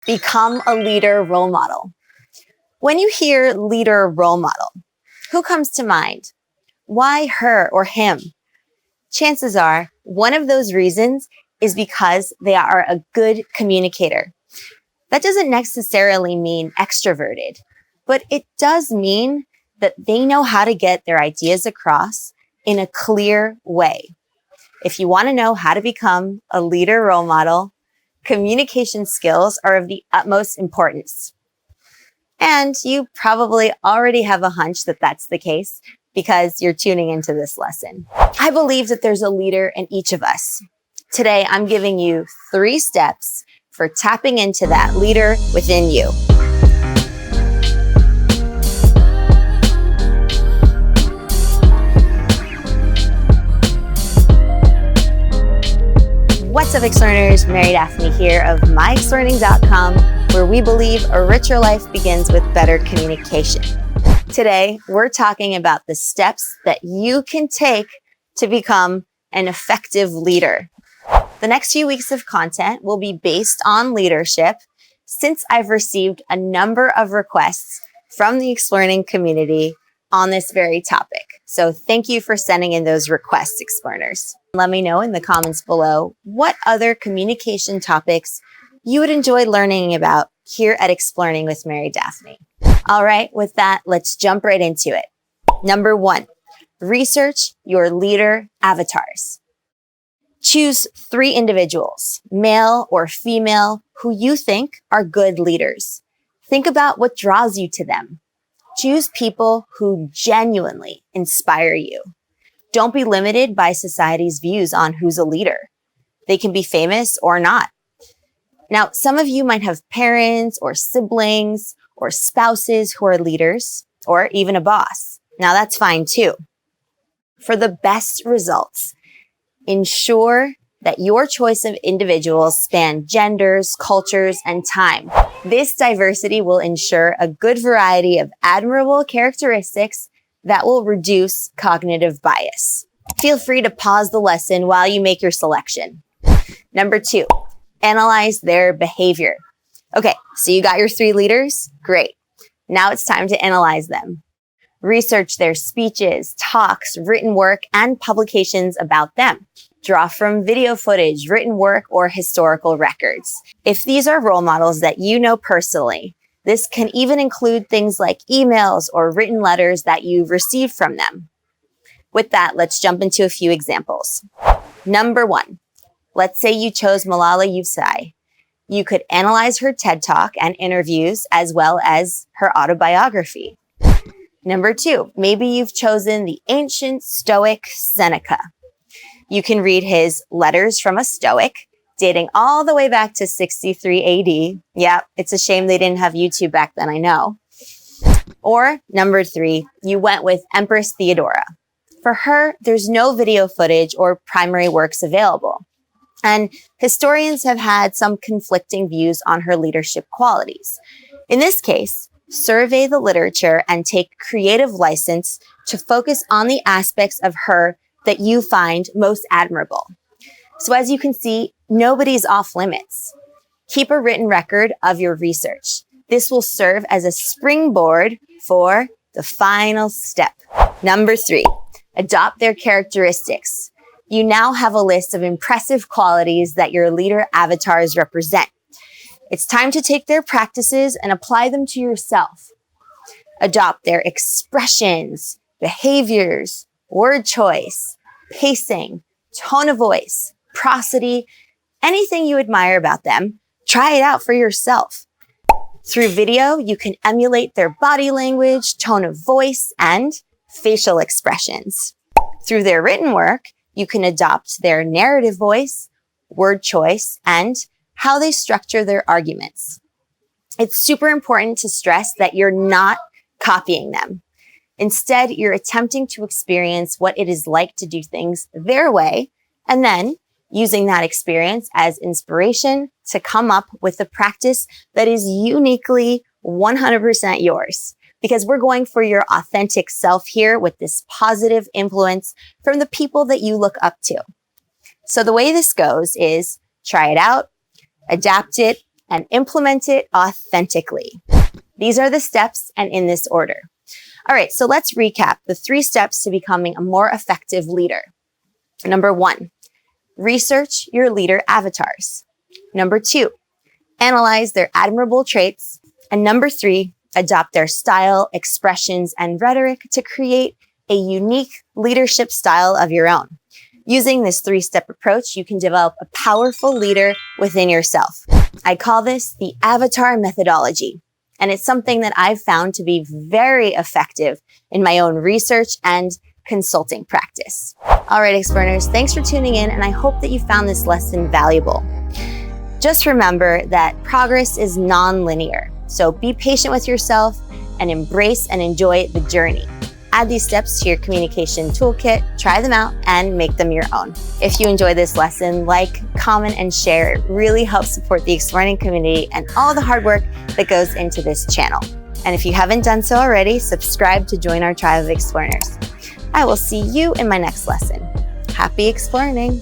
Become a leader role model. When you hear leader role model, who comes to mind? Why her or him? Chances are one of those reasons is because they are a good communicator. That doesn't necessarily mean extroverted, but it does mean that they know how to get their ideas across in a clear way. If you want to know how to become a leader role model, communication skills are of the utmost importance. And you probably already have a hunch that that's the case because you're tuning into this lesson. I believe that there's a leader in each of us. Today, I'm giving you 3 steps for tapping into that leader within you. What's up, Explearners? Mary Daphne here of myexplearning.com, where we believe a richer life begins with better communication. Today, we're talking about the steps that you can take to become an effective leader. The next few weeks of content will be based on leadership, since I've received a number of requests from the Explearning community on this very topic. So thank you for sending in those requests, Explearners. Let me know in the comments below what other communication topics you would enjoy learning about here at Explearning with Mary Daphne. All right, with that, let's jump right into it. Number 1, research your leader avatars. Choose 3 individuals, male or female, who you think are good leaders. Think about what draws you to them. Choose people who genuinely inspire you. Don't be limited by society's views on who's a leader. They can be famous or not. Now, some of you might have parents or siblings or spouses who are leaders, or even a boss. Now, that's fine too. For the best results, ensure that your choice of individuals span genders, cultures, and time. This diversity will ensure a good variety of admirable characteristics that will reduce cognitive bias. Feel free to pause the lesson while you make your selection. Number 2, analyze their behavior. Okay, so you got your 3 leaders? Great. Now it's time to analyze them. Research their speeches, talks, written work, and publications about them. Draw from video footage, written work, or historical records. If these are role models that you know personally, this can even include things like emails or written letters that you've received from them. With that, let's jump into a few examples. Number 1, let's say you chose Malala Yousafzai. You could analyze her TED Talk and interviews as well as her autobiography. Number 2, maybe you've chosen the ancient Stoic Seneca. You can read his Letters from a Stoic, dating all the way back to 63 AD. Yeah, it's a shame they didn't have YouTube back then, I know. Or number 3, you went with Empress Theodora. For her, there's no video footage or primary works available. And historians have had some conflicting views on her leadership qualities. In this case, survey the literature and take creative license to focus on the aspects of her that you find most admirable. So as you can see, nobody's off limits. Keep a written record of your research. This will serve as a springboard for the final step. Number 3, adopt their characteristics. You now have a list of impressive qualities that your leader avatars represent. It's time to take their practices and apply them to yourself. Adopt their expressions, behaviors, word choice, pacing, tone of voice, prosody, anything you admire about them, try it out for yourself. Through video, you can emulate their body language, tone of voice, and facial expressions. Through their written work, you can adopt their narrative voice, word choice, and how they structure their arguments. It's super important to stress that you're not copying them. Instead, you're attempting to experience what it is like to do things their way, and then using that experience as inspiration to come up with a practice that is uniquely 100% yours. Because we're going for your authentic self here with this positive influence from the people that you look up to. So the way this goes is try it out, adapt it, and implement it authentically. These are the steps and in this order. All right, so let's recap the 3 steps to becoming a more effective leader. Number 1, research your leader avatars. Number 2, analyze their admirable traits. And number 3, adopt their style, expressions, and rhetoric to create a unique leadership style of your own. Using this 3-step approach, you can develop a powerful leader within yourself. I call this the avatar methodology, and it's something that I've found to be very effective in my own research and consulting practice. All right, Explearners, thanks for tuning in, and I hope that you found this lesson valuable. Just remember that progress is non-linear, so be patient with yourself and embrace and enjoy the journey. Add these steps to your communication toolkit, try them out, and make them your own. If you enjoyed this lesson, like, comment, and share. It really helps support the Explearning community and all the hard work that goes into this channel. And if you haven't done so already, subscribe to join our tribe of Explearners. I will see you in my next lesson. Happy Explearning!